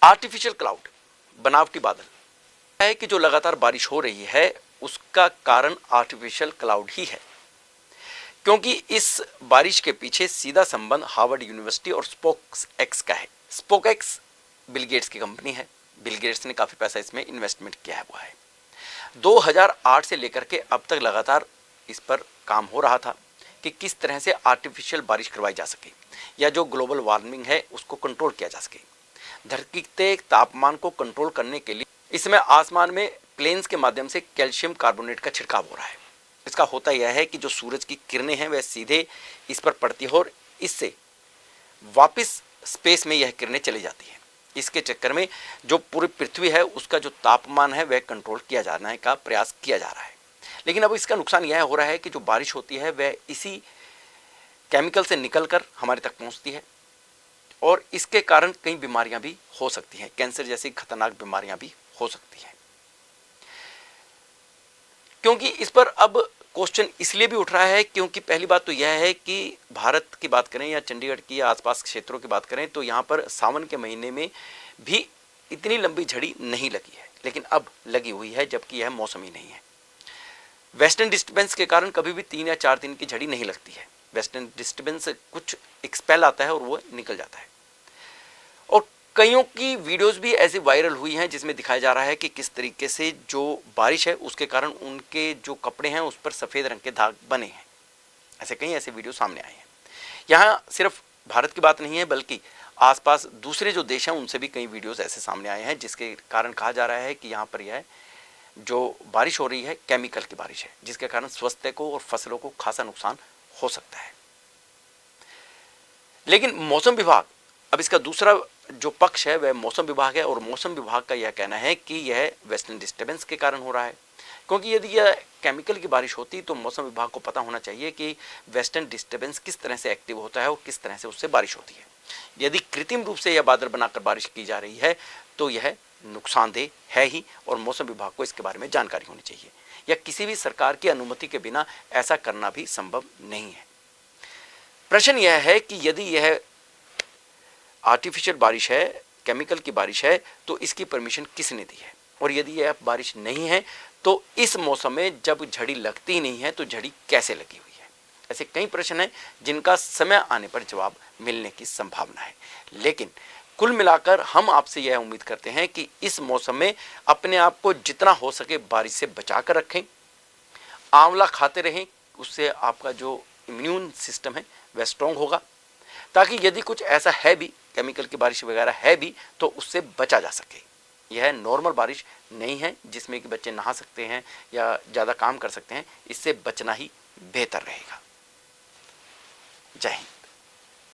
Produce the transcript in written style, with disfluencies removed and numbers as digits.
Artificial cloud, बनावटी बादल है कि जो लगातार बारिश हो रही है उसका कारण आर्टिफिशियल क्लाउड ही है, क्योंकि इस बारिश के पीछे सीधा संबंध हार्वर्ड यूनिवर्सिटी और स्पोकएक्स का है। स्पोकएक्स बिल गेट्स की कंपनी है। बिल गेट्स ने काफी पैसा इसमें इन्वेस्टमेंट किया हुआ है। 2008 से लेकर के अब तक लगातार इस पर काम हो रहा था कि किस तरह से आर्टिफिशियल बारिश करवाई जा सके या जो ग्लोबल वार्मिंग है उसको कंट्रोल किया जा सके। धरती के तापमान को कंट्रोल करने के लिए इसमें आसमान में प्लेन्स के माध्यम से कैल्शियम कार्बोनेट का छिड़काव हो रहा है। इसका होता यह है कि जो सूरज की किरणें हैं वह सीधे इस पर पड़ती है और इससे वापस स्पेस में यह किरणें चली जाती हैं। इसके चक्कर में जो पूरी पृथ्वी है उसका जो तापमान है वह कंट्रोल किया जाने का प्रयास किया जा रहा है। लेकिन अब इसका नुकसान यह हो रहा है कि जो बारिश होती है वह इसी केमिकल से निकलकर हमारे तक पहुंचती है और इसके कारण कई बीमारियां भी हो सकती हैं। कैंसर जैसी खतरनाक बीमारियां भी हो सकती हैं। क्योंकि इस पर अब क्वेश्चन इसलिए भी उठ रहा है क्योंकि पहली बात तो यह है कि भारत की बात करें या चंडीगढ़ की या आसपास क्षेत्रों की बात करें तो यहाँ पर सावन के महीने में भी इतनी लंबी झड़ी नहीं लगी है, लेकिन अब लगी हुई है जबकि यह मौसम ही नहीं है। वेस्टर्न डिस्टर्बेंस के कारण कभी भी 3 या 4 दिन की झड़ी नहीं लगती है। वेस्टर्न डिस्टर्बेंस कुछ एक स्पेल आता है और वो निकल जाता है। और कईयों की वीडियोस भी ऐसी वायरल हुई हैं जिसमें दिखाया जा रहा है कि किस तरीके से जो बारिश है उसके कारण उनके जो कपड़े हैं उस पर सफ़ेद रंग के दाग बने हैं। ऐसे वीडियो सामने आए हैं। यहाँ सिर्फ भारत की बात नहीं है बल्कि आसपास दूसरे जो देश हैं उनसे भी कई वीडियोस ऐसे सामने आए हैं जिसके कारण कहा जा रहा है कि यहाँ पर यह जो बारिश हो रही है केमिकल की बारिश है, जिसके कारण स्वास्थ्य को और फसलों को खासा नुकसान हो सकता है। लेकिन मौसम विभाग, अब इसका दूसरा जो पक्ष है वह मौसम विभाग है और मौसम विभाग का यह कहना है कि यह वेस्टर्न डिस्टर्बेंस के कारण हो रहा है। क्योंकि यदि यह केमिकल की बारिश होती तो मौसम विभाग को पता होना चाहिए कि वेस्टर्न डिस्टर्बेंस किस तरह से एक्टिव होता है और किस तरह से उससे बारिश होती है। यदि कृत्रिम रूप से यह बादल बनाकर बारिश की जा रही है तो यह नुकसानदेह है ही और मौसम विभाग को इसके बारे में जानकारी होनी चाहिए, या किसी भी सरकार की अनुमति के बिना ऐसा करना भी संभव नहीं है। प्रश्न यह है कि यदि यह आर्टिफिशियल बारिश है, केमिकल की बारिश है, तो इसकी परमिशन किसने दी है, और यदि यह बारिश नहीं है तो इस मौसम में जब झड़ी लगती नहीं है तो झड़ी कैसे लगी हुई है। ऐसे कई प्रश्न हैं जिनका समय आने पर जवाब मिलने की संभावना है। लेकिन कुल मिलाकर हम आपसे यह उम्मीद करते हैं कि इस मौसम में अपने आप को जितना हो सके बारिश से बचा कर रखें, आंवला खाते रहें, उससे आपका जो इम्यून सिस्टम है वह स्ट्रांग होगा, ताकि यदि कुछ ऐसा है भी, केमिकल की बारिश वगैरह है भी, तो उससे बचा जा सके। यह नॉर्मल बारिश नहीं है जिसमें कि बच्चे नहा सकते हैं या ज़्यादा काम कर सकते हैं। इससे बचना ही बेहतर रहेगा। जय हिंद।